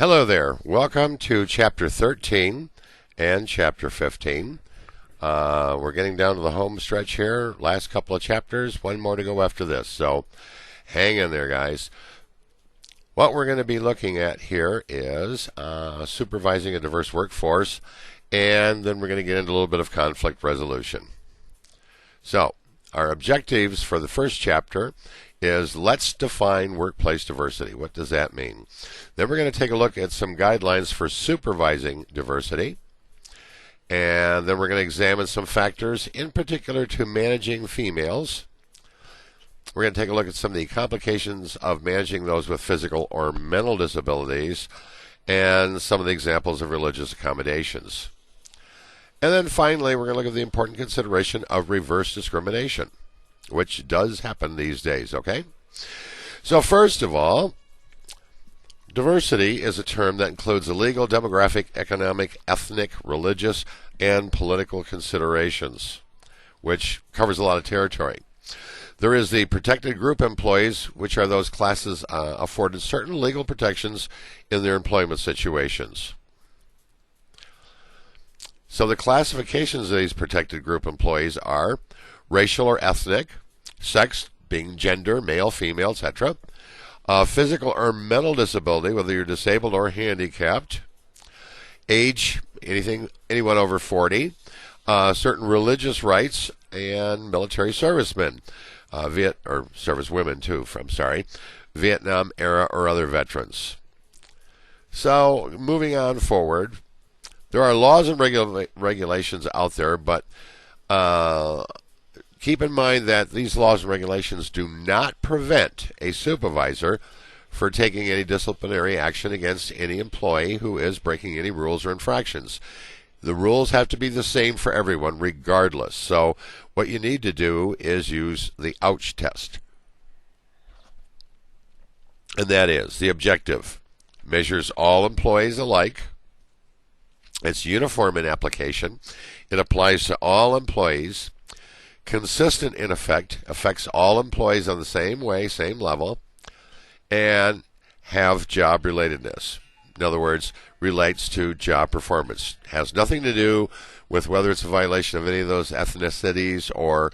Hello there. Welcome to Chapter 13 and Chapter 15. We're getting down to the home stretch here. Last couple of chapters. One more to go after this. So hang in there, guys. What we're going to be looking at here is supervising a diverse workforce, and then we're going to get into a little bit of conflict resolution. So our objectives for the first chapter is let's define workplace diversity. What does that mean? Then we're going to take a look at some guidelines for supervising diversity. And then we're going to examine some factors in particular to managing females. We're going to take a look at some of the complications of managing those with physical or mental disabilities and some of the examples of religious accommodations. And then finally, we're going to look at the important consideration of reverse discrimination, which does happen these days, okay? So first of all, diversity is a term that includes the legal, demographic, economic, ethnic, religious, and political considerations, which covers a lot of territory. There is the protected group employees, which are those classes afforded certain legal protections in their employment situations. So the classifications of these protected group employees are racial or ethnic, sex being gender, male, female, etc., physical or mental disability, whether you're disabled or handicapped, age, anyone over 40, certain religious rights, and military servicemen, or servicewomen too, Vietnam era or other veterans. So moving on forward, there are laws and regulations out there, but keep in mind that these laws and regulations do not prevent a supervisor for taking any disciplinary action against any employee who is breaking any rules or infractions. The rules have to be the same for everyone regardless. So what you need to do is use the ouch test. And that is the objective. Measures all employees alike. It's uniform in application. It applies to all employees. Consistent in effect, affects all employees on the same way, same level, and have job relatedness. In other words, relates to job performance. Has nothing to do with whether it's a violation of any of those ethnicities or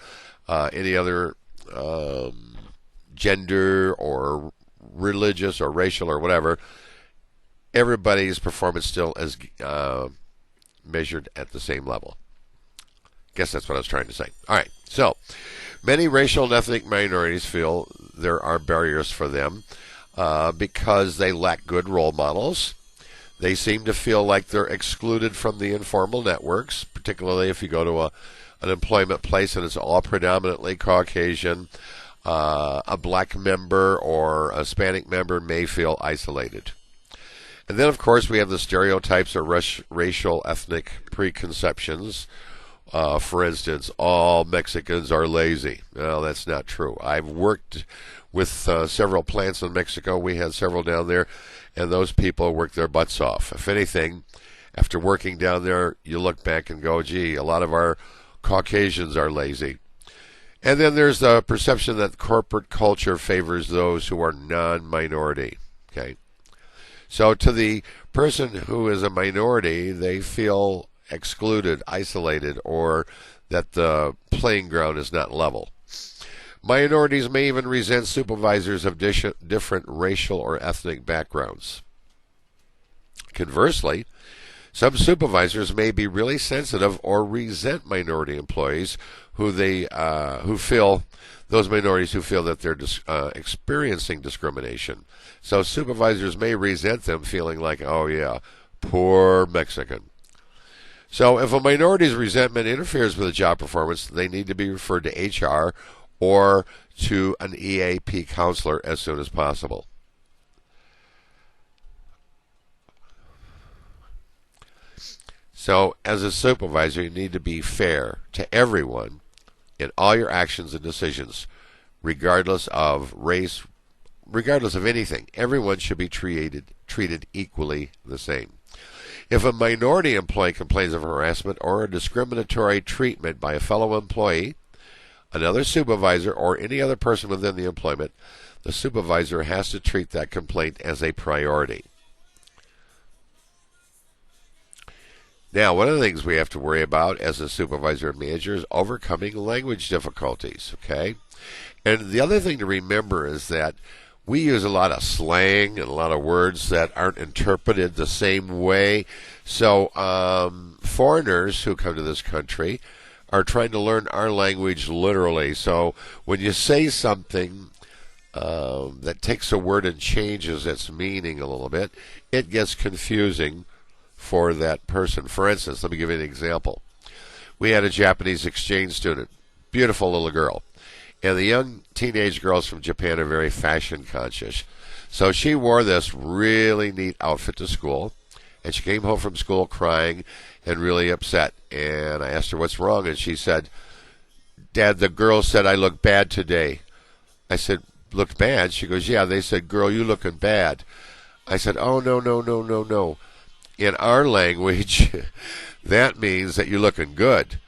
any other gender or religious or racial or whatever. Everybody's performance still is measured at the same level. Guess that's what I was trying to say. All right. So, many racial and ethnic minorities feel there are barriers for them because they lack good role models. They seem to feel like they're excluded from the informal networks, particularly if you go to an employment place and it's all predominantly Caucasian. A black member or a Hispanic member may feel isolated. And then, of course, we have the stereotypes or racial ethnic preconceptions. For instance, all Mexicans are lazy. Well, that's not true. I've worked with several plants in Mexico. We had several down there, and those people work their butts off. If anything, after working down there, you look back and go, gee, a lot of our Caucasians are lazy. And then there's the perception that corporate culture favors those who are non-minority. Okay. So to the person who is a minority, they feel excluded, isolated, or that the playing ground is not level. Minorities may even resent supervisors of different racial or ethnic backgrounds. Conversely, some supervisors may be really sensitive or resent minority employees who feel that they're experiencing discrimination. So supervisors may resent them, feeling like, oh yeah, poor Mexican. So if a minority's resentment interferes with a job performance, they need to be referred to HR or to an EAP counselor as soon as possible. So as a supervisor, you need to be fair to everyone in all your actions and decisions, regardless of race, regardless of anything. Everyone should be treated equally the same. If a minority employee complains of harassment or a discriminatory treatment by a fellow employee, another supervisor, or any other person within the employment, the supervisor has to treat that complaint as a priority. Now, one of the things we have to worry about as a supervisor and manager is overcoming language difficulties, okay? And the other thing to remember is that we use a lot of slang and a lot of words that aren't interpreted the same way. So, foreigners who come to this country are trying to learn our language literally. So, when you say something that takes a word and changes its meaning a little bit, it gets confusing for that person. For instance, let me give you an example. We had a Japanese exchange student, beautiful little girl. And the young teenage girls from Japan are very fashion conscious. So she wore this really neat outfit to school, and she came home from school crying and really upset. And I asked her what's wrong, and she said, "Dad, the girls said I look bad today." I said, "Look bad?" She goes, "Yeah, they said, girl, you looking bad." I said, "Oh, no, no, no, no, no. In our language, that means that you're looking good."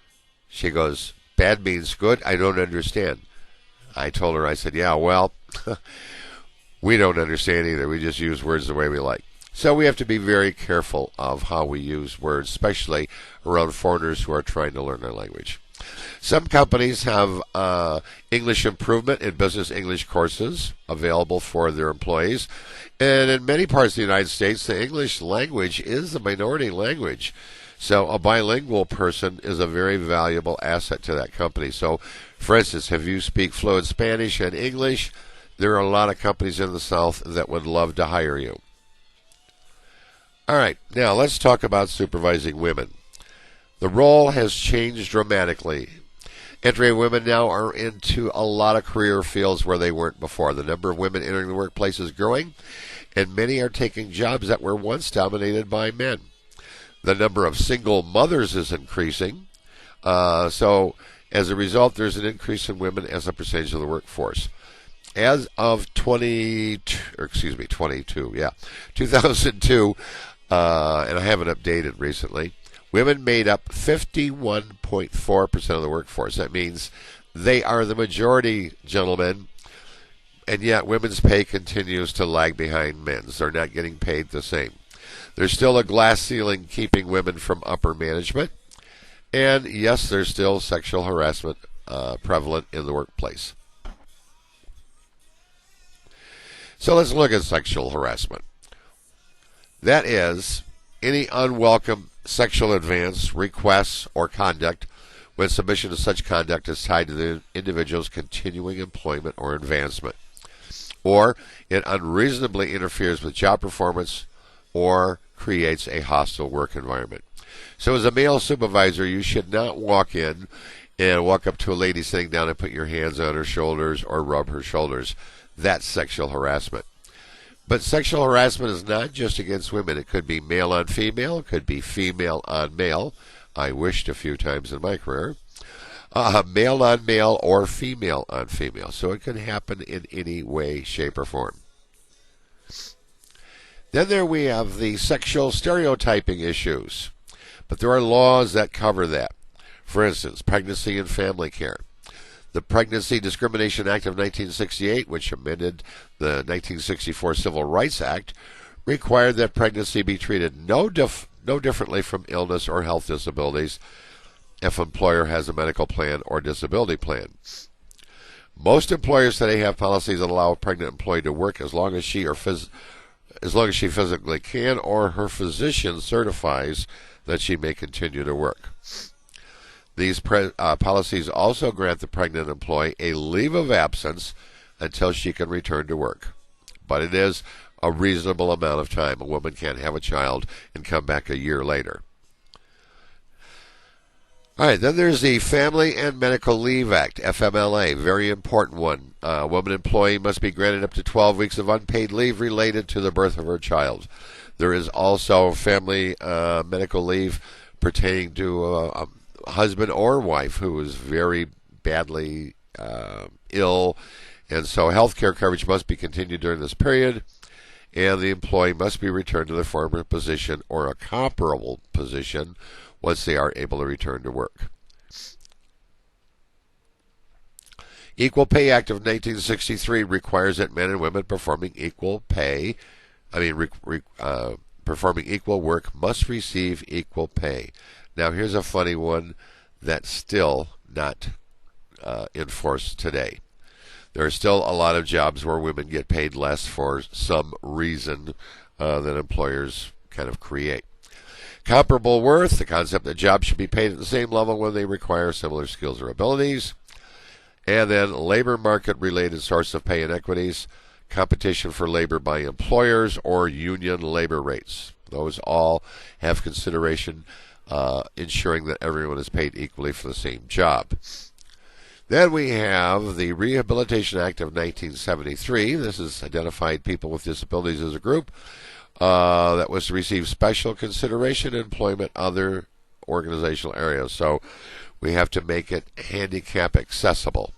She goes, "Bad means good? I don't understand." I told her, I said, "Yeah, well, we don't understand either. We just use words the way we like." So we have to be very careful of how we use words, especially around foreigners who are trying to learn our language. Some companies have English improvement and business English courses available for their employees. And in many parts of the United States, the English language is the minority language. So a bilingual person is a very valuable asset to that company. So, for instance, if you speak fluent Spanish and English, there are a lot of companies in the South that would love to hire you. All right, now let's talk about supervising women. The role has changed dramatically. Entering women now are into a lot of career fields where they weren't before. The number of women entering the workplace is growing, and many are taking jobs that were once dominated by men. The number of single mothers is increasing. So as a result, there's an increase in women as a percentage of the workforce. As of 2002, and I haven't updated recently, women made up 51.4% of the workforce. That means they are the majority, gentlemen, and yet women's pay continues to lag behind men's. They're not getting paid the same. There's still a glass ceiling keeping women from upper management. And yes, there's still sexual harassment prevalent in the workplace. So let's look at sexual harassment. That is any unwelcome sexual advance, requests, or conduct when submission to such conduct is tied to the individual's continuing employment or advancement, or it unreasonably interferes with job performance or creates a hostile work environment. So as a male supervisor, you should not walk in and walk up to a lady sitting down and put your hands on her shoulders or rub her shoulders. That's sexual harassment. But sexual harassment is not just against women. It could be male on female. It could be female on male. I wished a few times in my career. Male on male or female on female. So it can happen in any way, shape, or form. Then there we have the sexual stereotyping issues. But there are laws that cover that. For instance, pregnancy and family care. The Pregnancy Discrimination Act of 1968, which amended the 1964 Civil Rights Act, required that pregnancy be treated no differently from illness or health disabilities if an employer has a medical plan or disability plan. Most employers today have policies that allow a pregnant employee to work as long as she physically can, or her physician certifies that she may continue to work. These policies also grant the pregnant employee a leave of absence until she can return to work. But it is a reasonable amount of time. A woman can't have a child and come back a year later. All right, then there's the Family and Medical Leave Act, FMLA, very important one. A woman employee must be granted up to 12 weeks of unpaid leave related to the birth of her child. There is also family medical leave pertaining to a husband or wife who is very badly ill, and so health care coverage must be continued during this period, and the employee must be returned to their former position or a comparable position once they are able to return to work. Equal Pay Act of 1963 requires that men and women performing equal pay, performing equal work must receive equal pay. Now, here's a funny one that's still not enforced today. There are still a lot of jobs where women get paid less for some reason that employers kind of create. Comparable worth, the concept that jobs should be paid at the same level when they require similar skills or abilities. And then labor market related source of pay inequities, competition for labor by employers or union labor rates. Those all have consideration ensuring that everyone is paid equally for the same job. Then we have the Rehabilitation Act of 1973. This has identified people with disabilities as a group that was to receive special consideration in employment, other organizational areas. So we have to make it handicap accessible.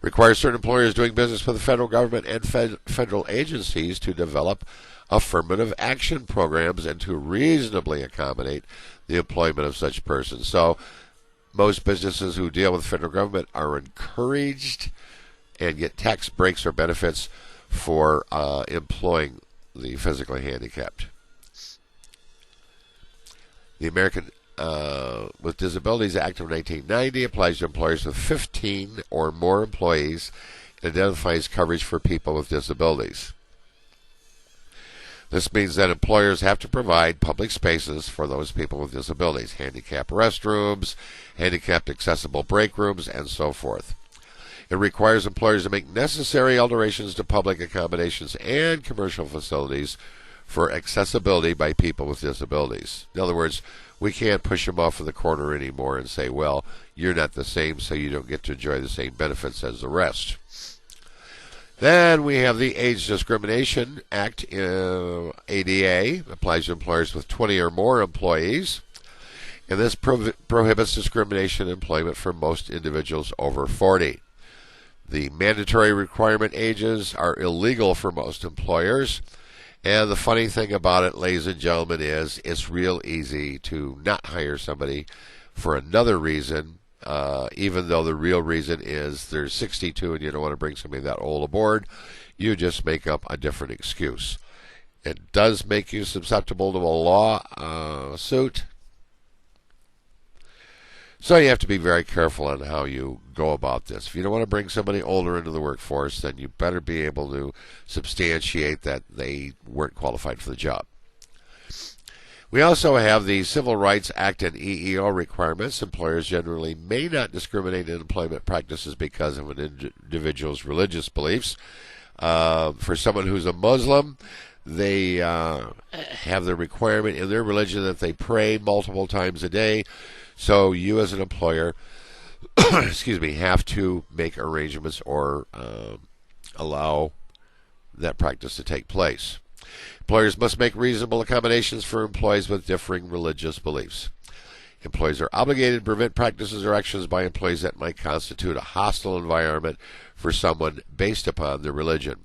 Requires certain employers doing business with the federal government and federal agencies to develop affirmative action programs and to reasonably accommodate the employment of such persons. So most businesses who deal with the federal government are encouraged and get tax breaks or benefits for employing the physically handicapped. The American with Disabilities Act of 1990 applies to employers with 15 or more employees and identifies coverage for people with disabilities. This means that employers have to provide public spaces for those people with disabilities, handicapped restrooms, handicapped accessible break rooms, and so forth. It requires employers to make necessary alterations to public accommodations and commercial facilities for accessibility by people with disabilities. In other words, we can't push them off in the corner anymore and say, well, you're not the same, so you don't get to enjoy the same benefits as the rest. Then we have the Age Discrimination Act, ADA, applies to employers with 20 or more employees. And this prohibits discrimination in employment for most individuals over 40. The mandatory requirement ages are illegal for most employers. And the funny thing about it, ladies and gentlemen, is it's real easy to not hire somebody for another reason, even though the real reason is they're 62 and you don't want to bring somebody that old aboard. You just make up a different excuse. It does make you susceptible to a lawsuit. So you have to be very careful on how you go about this. If you don't want to bring somebody older into the workforce, then you better be able to substantiate that they weren't qualified for the job. We also have the Civil Rights Act and EEO requirements. Employers generally may not discriminate in employment practices because of an individual's religious beliefs. For someone who's a Muslim, they have the requirement in their religion that they pray multiple times a day. So you as an employer, have to make arrangements or allow that practice to take place. Employers must make reasonable accommodations for employees with differing religious beliefs. Employees are obligated to prevent practices or actions by employees that might constitute a hostile environment for someone based upon their religion.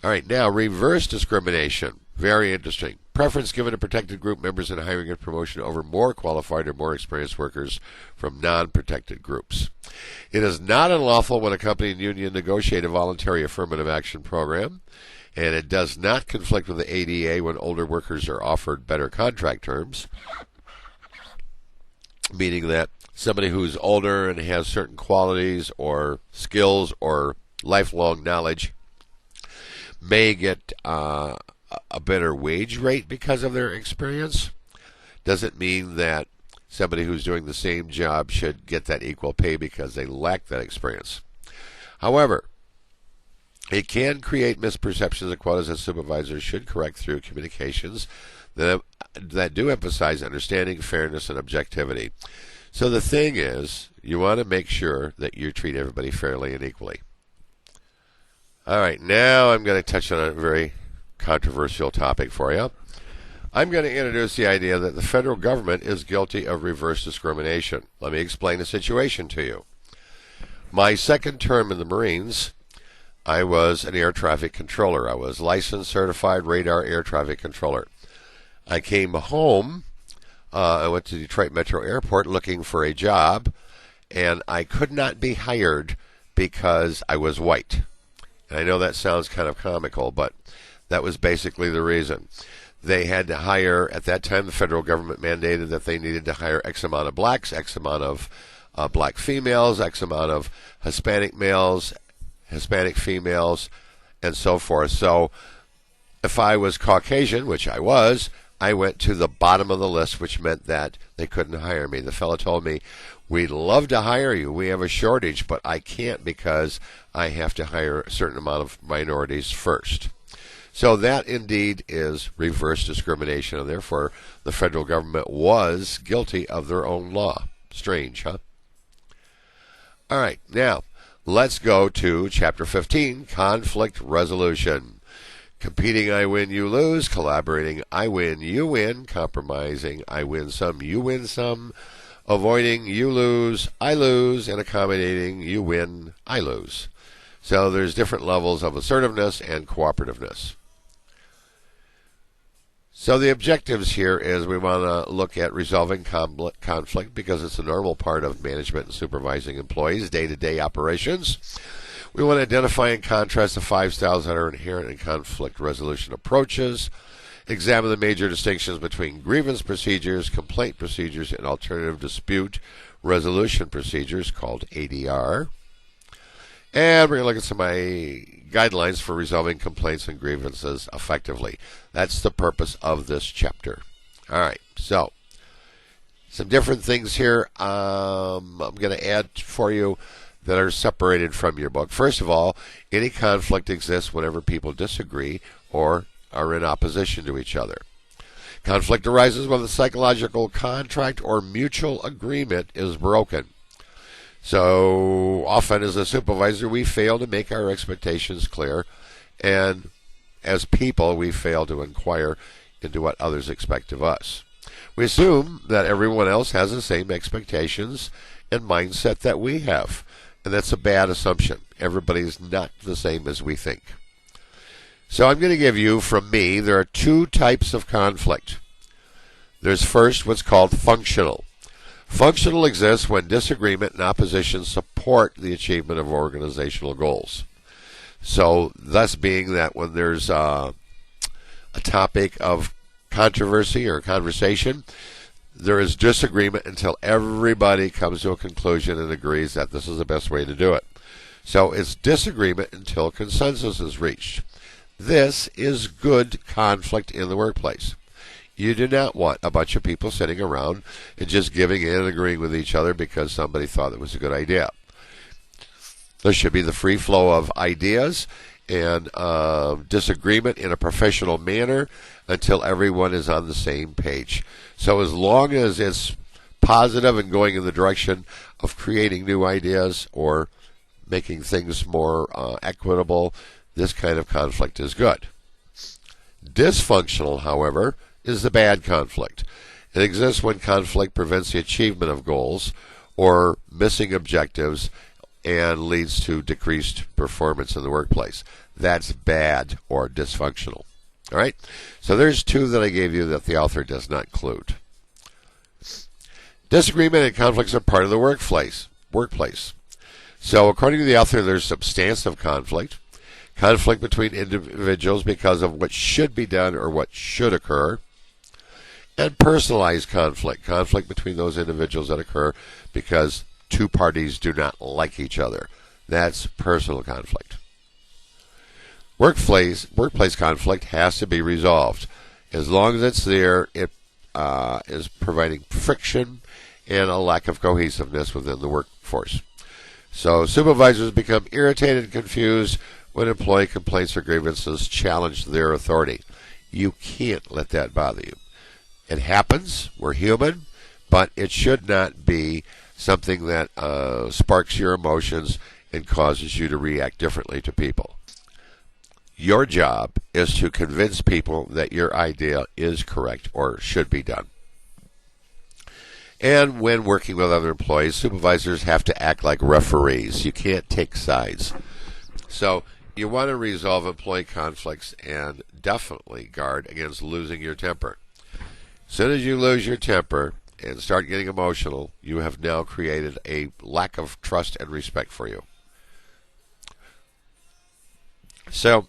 All right, now reverse discrimination. Very interesting. Preference given to protected group members in hiring and promotion over more qualified or more experienced workers from non-protected groups. It is not unlawful when a company and union negotiate a voluntary affirmative action program, and it does not conflict with the ADA when older workers are offered better contract terms, meaning that somebody who's older and has certain qualities or skills or lifelong knowledge may get a better wage rate because of their experience. Doesn't mean that somebody who's doing the same job should get that equal pay because they lack that experience. However, it can create misperceptions of quotas that supervisors should correct through communications that do emphasize understanding, fairness, and objectivity. So the thing is, you want to make sure that you treat everybody fairly and equally. All right, now I'm going to touch on a very controversial topic for you. I'm going to introduce the idea that the federal government is guilty of reverse discrimination. Let me explain the situation to you. My second term in the Marines, I was an air traffic controller. I was licensed, certified radar air traffic controller. I came home. I went to Detroit Metro Airport looking for a job, and I could not be hired because I was white. And I know that sounds kind of comical, but That was basically the reason. They had to hire, at that time, the federal government mandated that they needed to hire X amount of blacks, X amount of black females, X amount of Hispanic males, Hispanic females, and so forth. So if I was Caucasian, which I was, I went to the bottom of the list, which meant that they couldn't hire me. The fellow told me, "We'd love to hire you. We have a shortage, but I can't because I have to hire a certain amount of minorities first." So that indeed is reverse discrimination, and therefore the federal government was guilty of their own law. Strange, huh? All right, now let's go to Chapter 15, Conflict Resolution. Competing, I win, you lose. Collaborating, I win, you win. Compromising, I win some, you win some. Avoiding, you lose, I lose. And accommodating, you win, I lose. So there's different levels of assertiveness and cooperativeness. So the objectives here is we want to look at resolving conflict because it's a normal part of management and supervising employees' day-to-day operations. We want to identify and contrast the 5 styles that are inherent in conflict resolution approaches. Examine the major distinctions between grievance procedures, complaint procedures, and alternative dispute resolution procedures called ADR. And we're going to look at some guidelines for resolving complaints and grievances effectively. That's the purpose of this chapter. All right, so some different things here I'm going to add for you that are separated from your book. First of all, any conflict exists whenever people disagree or are in opposition to each other. Conflict arises when the psychological contract or mutual agreement is broken. So often as a supervisor, we fail to make our expectations clear, and as people, we fail to inquire into what others expect of us. We assume that everyone else has the same expectations and mindset that we have, and that's a bad assumption. Everybody's not the same as we think. So I'm going to give you, from me, there are 2 types of conflict. There's first what's called functional. Functional exists when disagreement and opposition support the achievement of organizational goals. So, thus being that when there's a topic of controversy or conversation, there is disagreement until everybody comes to a conclusion and agrees that this is the best way to do it. So, it's disagreement until consensus is reached. This is good conflict in the workplace. You do not want a bunch of people sitting around and just giving in and agreeing with each other because somebody thought it was a good idea. There should be the free flow of ideas and disagreement in a professional manner until everyone is on the same page. So as long as it's positive and going in the direction of creating new ideas or making things more equitable, this kind of conflict is good. Dysfunctional, however, is the bad conflict. It exists when conflict prevents the achievement of goals or missing objectives and leads to decreased performance in the workplace. That's bad or dysfunctional. All right? So there's 2 that I gave you that the author does not include. Disagreement and conflicts are part of the workplace. So according to the author, there's substantive conflict between individuals because of what should be done or what should occur, and personalized conflict between those individuals that occur because 2 parties do not like each other. That's personal conflict. Workplace conflict has to be resolved. As long as it's there, it is providing friction and a lack of cohesiveness within the workforce. So supervisors become irritated and confused when employee complaints or grievances challenge their authority. You can't let that bother you. It happens. We're human, but it should not be something that sparks your emotions and causes you to react differently to people. Your job is to convince people that your idea is correct or should be done. And when working with other employees, supervisors have to act like referees. You can't take sides. So you want to resolve employee conflicts and definitely guard against losing your temper. As soon as you lose your temper and start getting emotional, you have now created a lack of trust and respect for you. So,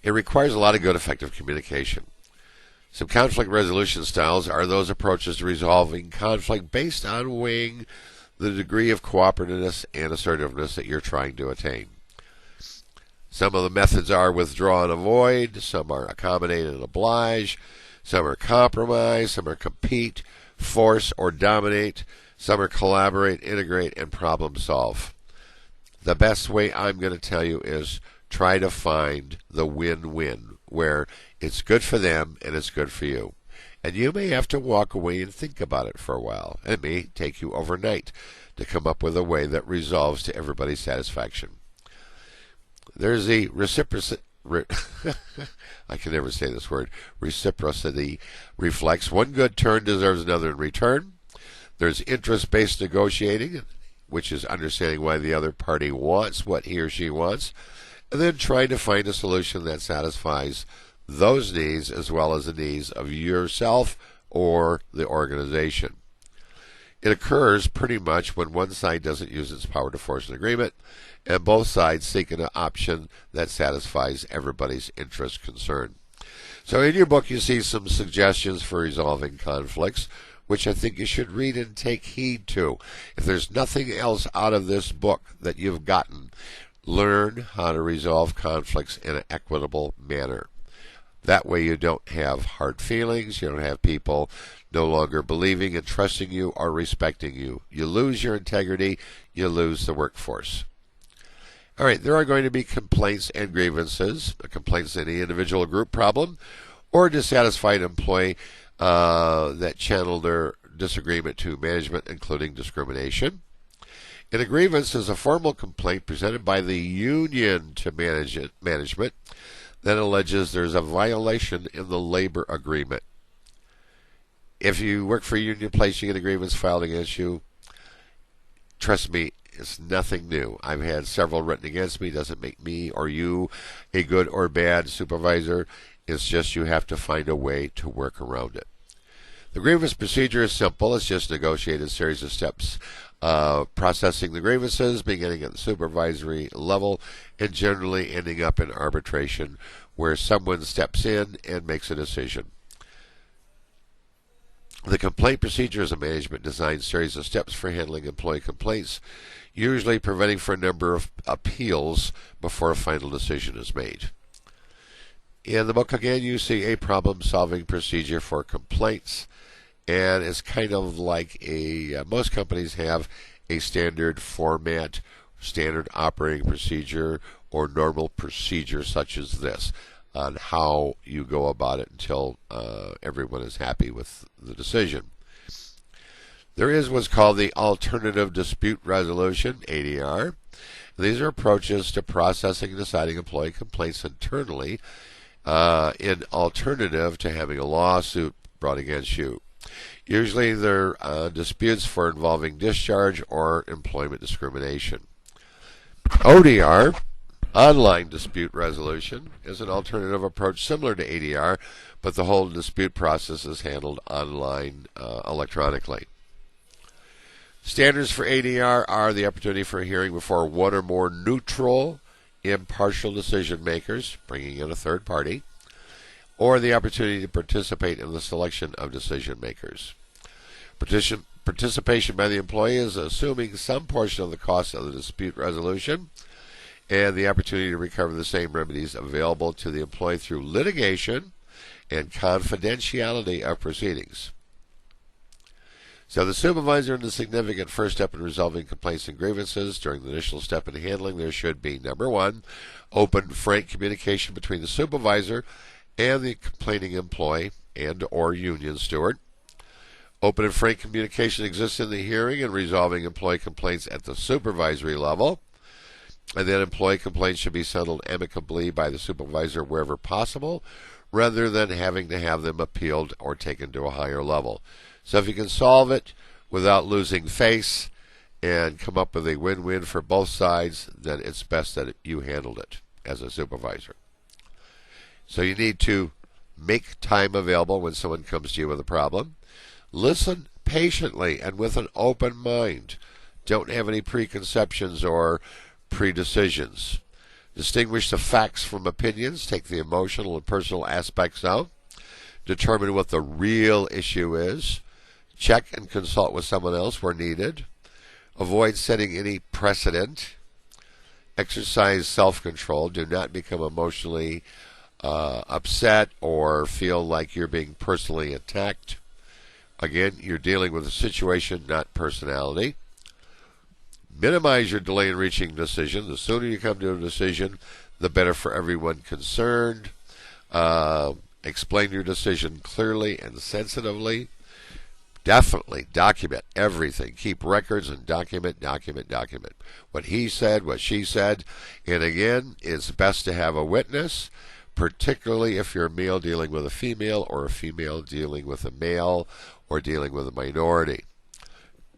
It requires a lot of good, effective communication. Some conflict resolution styles are those approaches to resolving conflict based on weighing the degree of cooperativeness and assertiveness that you're trying to attain. Some of the methods are withdraw and avoid, some are accommodate and oblige, some are compromise, some are compete, force, or dominate, some are collaborate, integrate, and problem solve. The best way I'm going to tell you is try to find the win-win, where it's good for them and it's good for you. And you may have to walk away and think about it for a while. It may take you overnight to come up with a way that resolves to everybody's satisfaction. There's the reciprocity. I can never say this word. Reciprocity reflects one good turn deserves another in return. There's interest-based negotiating, which is understanding why the other party wants what he or she wants, and then trying to find a solution that satisfies those needs as well as the needs of yourself or the organization. It occurs pretty much when one side doesn't use its power to force an agreement, and both sides seek an option that satisfies everybody's interest concern. So in your book you see some suggestions for resolving conflicts, which I think you should read and take heed to. If there's nothing else out of this book that you've gotten, learn how to resolve conflicts in an equitable manner. That way you don't have hard feelings, you don't have people no longer believing and trusting you or respecting you. You lose your integrity, you lose the workforce. All right, there are going to be complaints and grievances. A complaint is any individual or group problem, or a dissatisfied employee that channeled their disagreement to management, including discrimination. And a grievance is a formal complaint presented by the union to management that alleges there's a violation in the labor agreement. If you work for a union place, you get a grievance filed against you. Trust me, it's nothing new. I've had several written against me. It doesn't make me or you a good or bad supervisor. It's just you have to find a way to work around it. The grievance procedure is simple. It's just negotiated series of steps, processing the grievances, beginning at the supervisory level, and generally ending up in arbitration, where someone steps in and makes a decision. The complaint procedure is a management-designed series of steps for handling employee complaints, usually preventing for a number of appeals before a final decision is made. In the book, again, you see a problem-solving procedure for complaints, and it's kind of like most companies have a standard format, standard operating procedure, or normal procedure such as this on how you go about it until everyone is happy with the decision. There is what's called the Alternative Dispute Resolution, ADR. These are approaches to processing and deciding employee complaints internally in alternative to having a lawsuit brought against you. Usually they're disputes for involving discharge or employment discrimination. ODR, Online Dispute Resolution, is an alternative approach similar to ADR, but the whole dispute process is handled online electronically. Standards for ADR are the opportunity for a hearing before one or more neutral, impartial decision makers, bringing in a third party, or the opportunity to participate in the selection of decision makers. Participation by the employee is assuming some portion of the cost of the dispute resolution and the opportunity to recover the same remedies available to the employee through litigation and confidentiality of proceedings. So the supervisor in the significant first step in resolving complaints and grievances. During the initial step in handling, there should be, number one, open, frank communication between the supervisor and the complaining employee and or union steward. Open and frank communication exists in the hearing and resolving employee complaints at the supervisory level. And then employee complaints should be settled amicably by the supervisor wherever possible, rather than having to have them appealed or taken to a higher level. So if you can solve it without losing face and come up with a win-win for both sides, then it's best that you handled it as a supervisor. So you need to make time available when someone comes to you with a problem. Listen patiently and with an open mind. Don't have any preconceptions or predecisions. Distinguish the facts from opinions. Take the emotional and personal aspects out. Determine what the real issue is. Check and consult with someone else where needed. Avoid setting any precedent. Exercise self-control. Do not become emotionally upset or feel like you're being personally attacked. Again, you're dealing with a situation, not personality. Minimize your delay in reaching a decision. The sooner you come to a decision, the better for everyone concerned. Explain your decision clearly and sensitively. Definitely document everything. Keep records and document. What he said, what she said. And again, it's best to have a witness, particularly if you're a male dealing with a female or a female dealing with a male or dealing with a minority.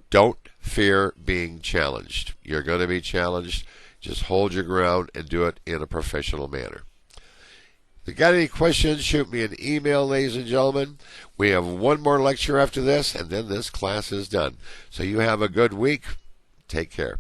Don't fear being challenged. You're going to be challenged. Just hold your ground and do it in a professional manner. If you got any questions, shoot me an email, ladies and gentlemen. We have one more lecture after this, and then this class is done. So you have a good week. Take care.